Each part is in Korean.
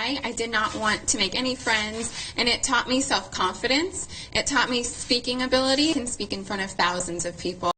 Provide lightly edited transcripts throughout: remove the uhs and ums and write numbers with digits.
shy. I did not want to make any friends, and it taught me self-confidence. It taught me speaking ability. I can speak in front of thousands of people.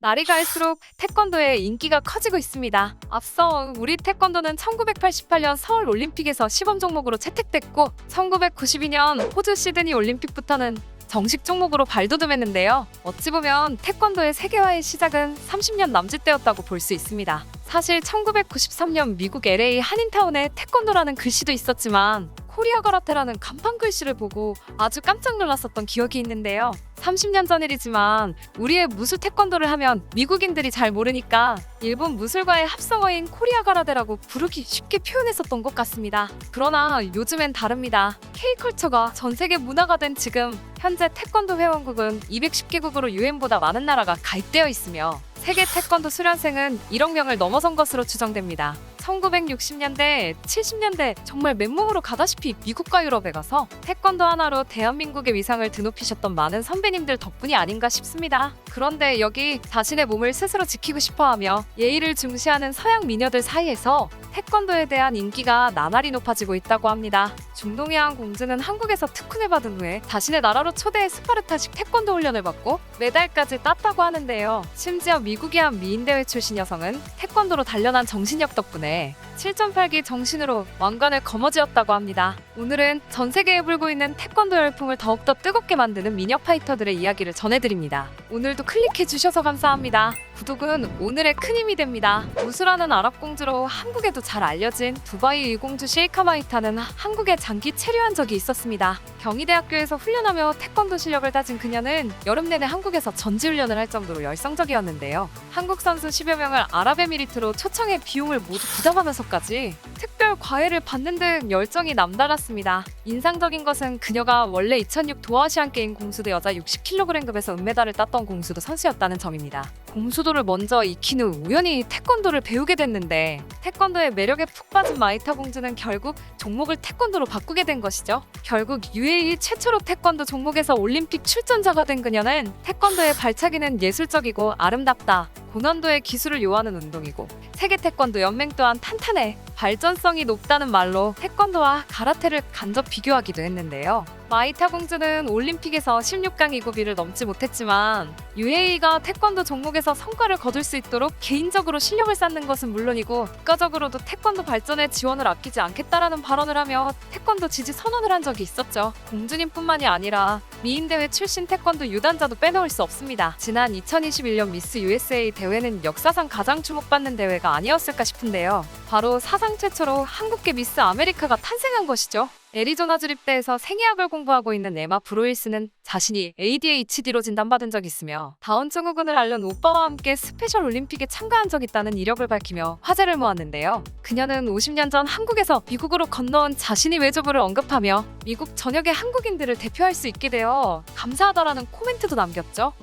날이 갈수록 태권도의 인기가 커지고 있습니다. 앞서 우리 태권도는 1988년 서울 올림픽에서 시범 종목으로 채택됐고 1992년 호주 시드니 올림픽부터는 정식 종목으로 발돋움했는데요. 어찌 보면 태권도의 세계화의 시작은 30년 남짓되었다고 볼 수 있습니다. 사실 1993년 미국 LA 한인타운에 태권도라는 글씨도 있었지만 코리아 가라테라는 간판 글씨를 보고 아주 깜짝 놀랐었던 기억이 있는데요. 30년 전 일이지만 우리의 무술 태권도를 하면 미국인들이 잘 모르니까 일본 무술과의 합성어인 코리아 가라테라고 부르기 쉽게 표현했었던 것 같습니다. 그러나 요즘엔 다릅니다. K컬처가 전 세계 문화가 된 지금 현재 태권도 회원국은 210개국으로 유엔보다 많은 나라가 가입되어 있으며 세계 태권도 수련생은 1억 명을 넘어선 것으로 추정됩니다. 1960년대, 70년대 정말 맨몸으로 가다시피 미국과 유럽에 가서 태권도 하나로 대한민국의 위상을 드높이셨던 많은 선배님들 덕분이 아닌가 싶습니다. 그런데 여기 자신의 몸을 스스로 지키고 싶어하며 예의를 중시하는 서양 미녀들 사이에서 태권도에 대한 인기가 나날이 높아지고 있다고 합니다. 중동의 공주는 한국에서 특훈을 받은 후에 자신의 나라로 초대해 스파르타식 태권도 훈련을 받고 메달까지 땄다고 하는데요. 심지어 미국의 한 미인대회 출신 여성은 태권도로 단련한 정신력 덕분에 7.8기 정신으로 왕관을 거머쥐었다고 합니다. 오늘은 전 세계에 불고 있는 태권도 열풍을 더욱더 뜨겁게 만드는 미녀 파이터들의 이야기를 전해드립니다. 오늘도 클릭해주셔서 감사합니다. 구독은 오늘의 큰 힘이 됩니다. 무술하는 아랍공주로 한국에도 잘 알려진 두바이 일공주 셰이카 마이타는 한국에 장기 체류한 적이 있었습니다. 경희대학교에서 훈련하며 태권도 실력을 다진 그녀는 여름 내내 한국에서 전지훈련을 할 정도로 열성적이었는데요. 한국 선수 10여 명을 아랍에미리트로 초청해 비용을 모두 부담하면서까지 특별 과외를 받는 등 열정이 남달랐습니다. 인상적인 것은 그녀가 원래 2006 도아시안게임 공수대 여자 60kg급에서 은메달을 땄던 공수도 선수였다는 점입니다. 공수도를 먼저 익힌 후 우연히 태권도를 배우게 됐는데 태권도의 매력에 푹 빠진 마이타 공주는 결국 종목을 태권도로 바꾸게 된 것이죠. 결국 UAE 최초로 태권도 종목에서 올림픽 출전자가 된 그녀는 태권도의 발차기는 예술적이고 아름답다. 고난도의 기술을 요하는 운동이고 세계 태권도 연맹 또한 탄탄해 발전성이 높다는 말로 태권도와 가라테를 간접 비교하기도 했는데요. 마이타 공주는 올림픽에서 16강 이고비를 넘지 못했지만 UAE가 태권도 종목에서 성과를 거둘 수 있도록 개인적으로 실력을 쌓는 것은 물론이고 국가적으로도 태권도 발전에 지원을 아끼지 않겠다라는 발언을 하며 태권도 지지 선언을 한 적이 있었죠. 공주님뿐만이 아니라 미인대회 출신 태권도 유단자도 빼놓을 수 없습니다. 지난 2021년 미스 USA 대회는 역사상 가장 주목받는 대회가 아니었을까 싶은데요. 바로 사상 최초로 한국계 미스 아메리카가 탄생한 것이죠. 애리조나 주립대에서 생의학을 공부하고 있는 에마 브로일스는 자신이 ADHD로 진단받은 적이 있으며 다운 증후군을 앓는 오빠와 함께 스페셜 올림픽에 참가한 적 있다는 이력을 밝히며 화제를 모았는데요. 그녀는 50년 전 한국에서 미국으로 건너온 자신의 외조부를 언급하며 미국 전역의 한국인들을 대표할 수 있게 되어 감사하다라는 코멘트도 남겼죠.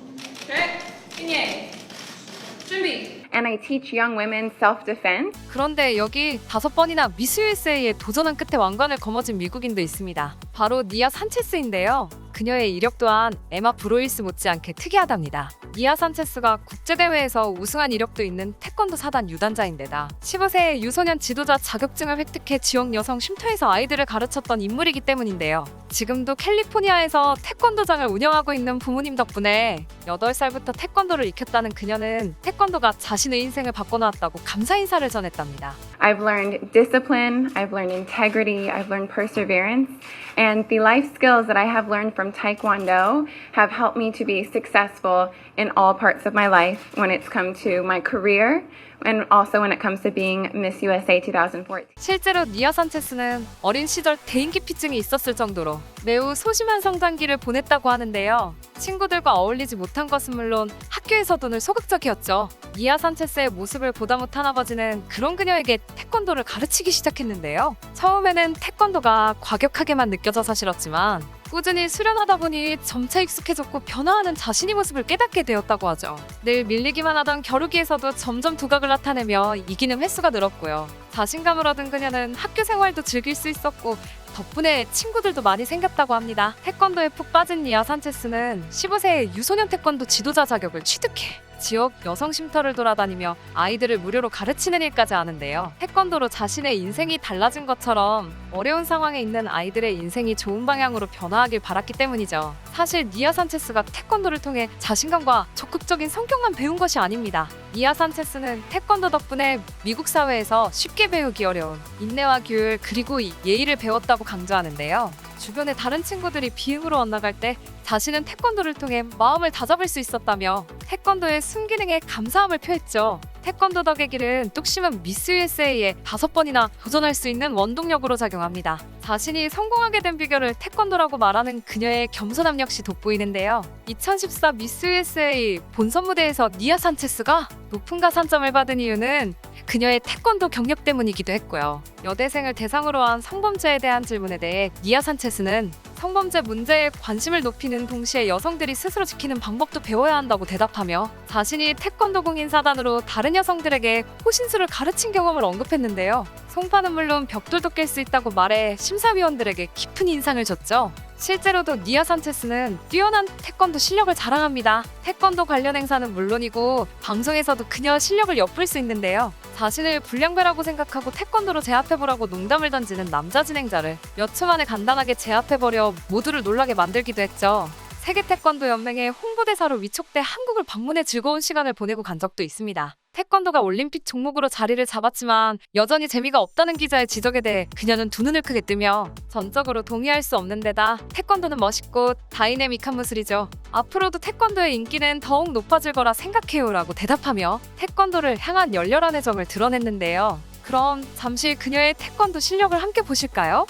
준비! And I teach young women self-defense. 그런데 여기 5번이나 미스 USA에 도전한 끝에 왕관을 거머쥔 미국인도 있습니다. 바로 니아 산체스인데요. 그녀의 이력 또한 에마 브로일스 못지않게 특이하답니다. 니아 산체스가 국제대회에서 우승한 이력도 있는 태권도 사단 유단자인데다 15세의 유소년 지도자 자격증을 획득해 지역 여성 쉼터에서 아이들을 가르쳤던 인물이기 때문인데요. 지금도 캘리포니아에서 태권도장을 운영하고 있는 부모님 덕분에 8살부터 태권도를 익혔다는 그녀는 태권도가 자신의 인생을 바꿔놓았다고 감사 인사를 전했답니다. I've learned discipline, I've learned integrity, I've learned perseverance, and the life skills that I have learned from Taekwondo have helped me to be successful in all parts of my life when it's come to my career and also when it comes to being Miss USA 2014. 실제로 니아 산체스는 어린 시절 대인기피증이 있었을 정도로 매우 소심한 성장기를 보냈다고 하는데요. 친구들과 어울리지 못한 것은 물론 학교에서도 늘 소극적이었죠. 니아 산체스의 모습을 보다 못한 아버지는 그런 그녀에게 태권도를 가르치기 시작했는데요. 처음에는 태권도가 과격하게만 느껴져서 싫었지만 꾸준히 수련하다 보니 점차 익숙해졌고 변화하는 자신의 모습을 깨닫게 되었다고 하죠. 늘 밀리기만 하던 겨루기에서도 점점 두각을 나타내며 이기는 횟수가 늘었고요. 자신감을 얻은 그녀는 학교 생활도 즐길 수 있었고 덕분에 친구들도 많이 생겼다고 합니다. 태권도에 푹 빠진 니아 산체스는 15세에 유소년 태권도 지도자 자격을 취득해 지역 여성 쉼터를 돌아다니며 아이들을 무료로 가르치는 일까지 하는데요. 태권도로 자신의 인생이 달라진 것처럼 어려운 상황에 있는 아이들의 인생이 좋은 방향으로 변화하길 바랐기 때문이죠. 사실 니아 산체스가 태권도를 통해 자신감과 적극적인 성격만 배운 것이 아닙니다. 니아 산체스는 태권도 덕분에 미국 사회에서 쉽게 배우기 어려운 인내와 규율 그리고 예의를 배웠다고 강조하는데요. 주변의 다른 친구들이 비행으로 엇나갈 때 자신은 태권도를 통해 마음을 다잡을 수 있었다며 태권도의 순기능에 감사함을 표했죠. 태권도 덕의 길은 뚝심은 미스 USA에 5번이나 도전할 수 있는 원동력으로 작용합니다. 자신이 성공하게 된 비결을 태권도라고 말하는 그녀의 겸손함 역시 돋보이는데요. 2014 미스 USA 본선 무대에서 니아 산체스가 높은 가산점을 받은 이유는 그녀의 태권도 경력 때문이기도 했고요. 여대생을 대상으로 한 성범죄에 대한 질문에 대해 니아 산체스는 성범죄 문제에 관심을 높이는 동시에 여성들이 스스로 지키는 방법도 배워야 한다고 대답하며 자신이 태권도 공인사단으로 다른 여성들에게 호신술을 가르친 경험을 언급했는데요. 송파는 물론 벽돌도 깰 수 있다고 말해 심사위원들에게 깊은 인상을 줬죠. 실제로도 니아 산체스는 뛰어난 태권도 실력을 자랑합니다. 태권도 관련 행사는 물론이고 방송에서도 그녀 실력을 엿볼 수 있는데요. 자신을 불량배라고 생각하고 태권도로 제압해보라고 농담을 던지는 남자 진행자를 몇 초 만에 간단하게 제압해버려 모두를 놀라게 만들기도 했죠. 세계 태권도 연맹의 홍보대사로 위촉돼 한국을 방문해 즐거운 시간을 보내고 간 적도 있습니다. 태권도가 올림픽 종목으로 자리를 잡았지만 여전히 재미가 없다는 기자의 지적에 대해 그녀는 두 눈을 크게 뜨며 전적으로 동의할 수 없는 데다 태권도는 멋있고 다이내믹한 무술이죠. 앞으로도 태권도의 인기는 더욱 높아질 거라 생각해요라고 대답하며 태권도를 향한 열렬한 애정을 드러냈는데요. 그럼 잠시 그녀의 태권도 실력을 함께 보실까요?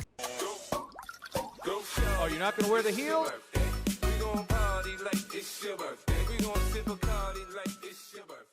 Oh, you're not gonna wear the heel? We gon' party like it's your birthday. We gon' sip a party like it's your birthday.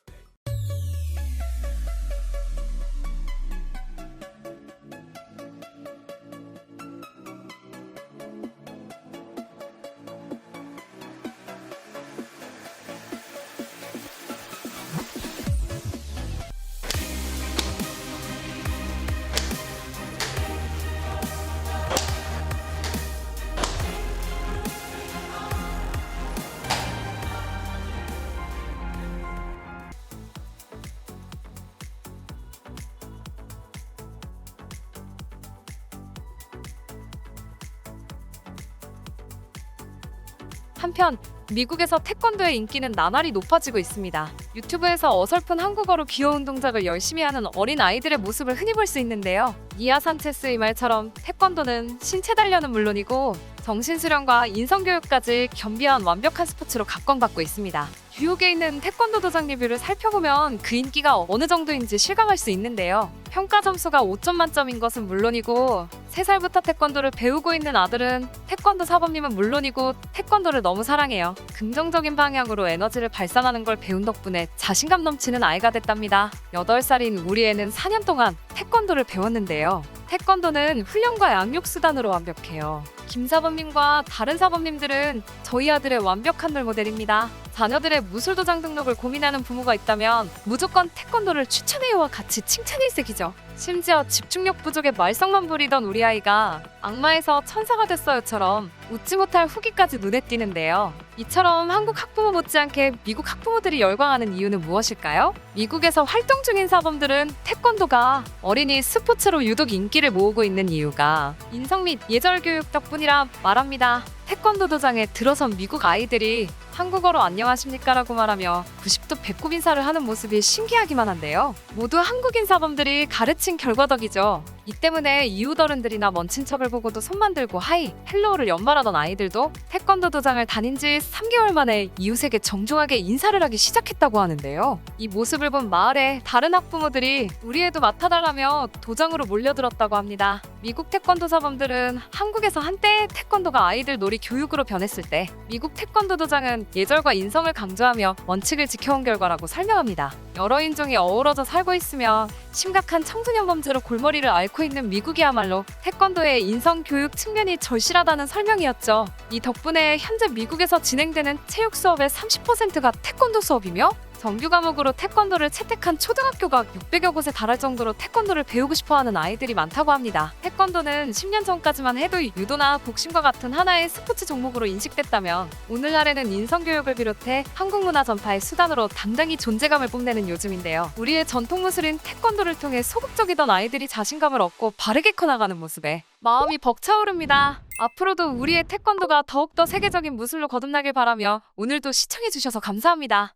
한편 미국에서 태권도의 인기는 나날이 높아지고 있습니다. 유튜브에서 어설픈 한국어로 귀여운 동작을 열심히 하는 어린 아이들의 모습을 흔히 볼 수 있는데요. 니아 산체스의 말처럼 태권도는 신체 단련은 물론이고 정신수련과 인성교육까지 겸비한 완벽한 스포츠로 각광받고 있습니다. 뉴욕에 있는 태권도 도장 리뷰를 살펴보면 그 인기가 어느 정도인지 실감할 수 있는데요. 평가 점수가 5점 만점인 것은 물론이고 3살부터 태권도를 배우고 있는 아들은 태권도 사범님은 물론이고 태권도를 너무 사랑해요. 긍정적인 방향으로 에너지를 발산하는 걸 배운 덕분에 자신감 넘치는 아이가 됐답니다. 8살인 우리 애는 4년 동안 태권도를 배웠는데요. 태권도는 훈련과 양육 수단으로 완벽해요. 김 사범님과 다른 사범님들은 저희 아들의 완벽한 롤모델입니다. 자녀들의 무술도장 등록을 고민하는 부모가 있다면 무조건 태권도를 추천해요와 같이 칭찬일색이죠. 심지어 집중력 부족에 말썽만 부리던 우리 아이가 악마에서 천사가 됐어요처럼 웃지 못할 후기까지 눈에 띄는데요. 이처럼 한국 학부모 못지않게 미국 학부모들이 열광하는 이유는 무엇일까요? 미국에서 활동 중인 사범들은 태권도가 어린이 스포츠로 유독 인기를 모으고 있는 이유가 인성 및 예절 교육 덕분이라 말합니다. 태권도 도장에 들어선 미국 아이들이 한국어로 안녕하십니까라고 말하며 90도 배꼽 인사를 하는 모습이 신기하기만 한데요. 모두 한국인 사범들이 가르친 결과덕이죠. 이 때문에 이웃 어른들이나 먼 친척을 보고도 손만 들고 하이, 헬로우를 연말하던 아이들도 태권도 도장을 다닌 지 3개월 만에 이웃에게 정중하게 인사를 하기 시작했다고 하는데요. 이 모습을 본 마을의 다른 학부모들이 우리 애도 맡아달라며 도장으로 몰려들었다고 합니다. 미국 태권도 사범들은 한국에서 한때 태권도가 아이들 놀이 교육으로 변했을 때 미국 태권도 도장은 예절과 인성을 강조하며 원칙을 지켜온 결과라고 설명합니다. 여러 인종이 어우러져 살고 있으며 심각한 청소년 범죄로 골머리를 앓고 있는 미국이야말로 태권도의 인성 교육 측면이 절실하다는 설명이었죠. 이 덕분에 현재 미국에서 진행되는 체육 수업의 30%가 태권도 수업이며 정규 과목으로 태권도를 채택한 초등학교가 600여 곳에 달할 정도로 태권도를 배우고 싶어하는 아이들이 많다고 합니다. 태권도는 10년 전까지만 해도 유도나 복싱과 같은 하나의 스포츠 종목으로 인식됐다면 오늘날에는 인성교육을 비롯해 한국 문화 전파의 수단으로 당당히 존재감을 뽐내는 요즘인데요. 우리의 전통 무술인 태권도를 통해 소극적이던 아이들이 자신감을 얻고 바르게 커나가는 모습에 마음이 벅차오릅니다. 앞으로도 우리의 태권도가 더욱더 세계적인 무술로 거듭나길 바라며 오늘도 시청해주셔서 감사합니다.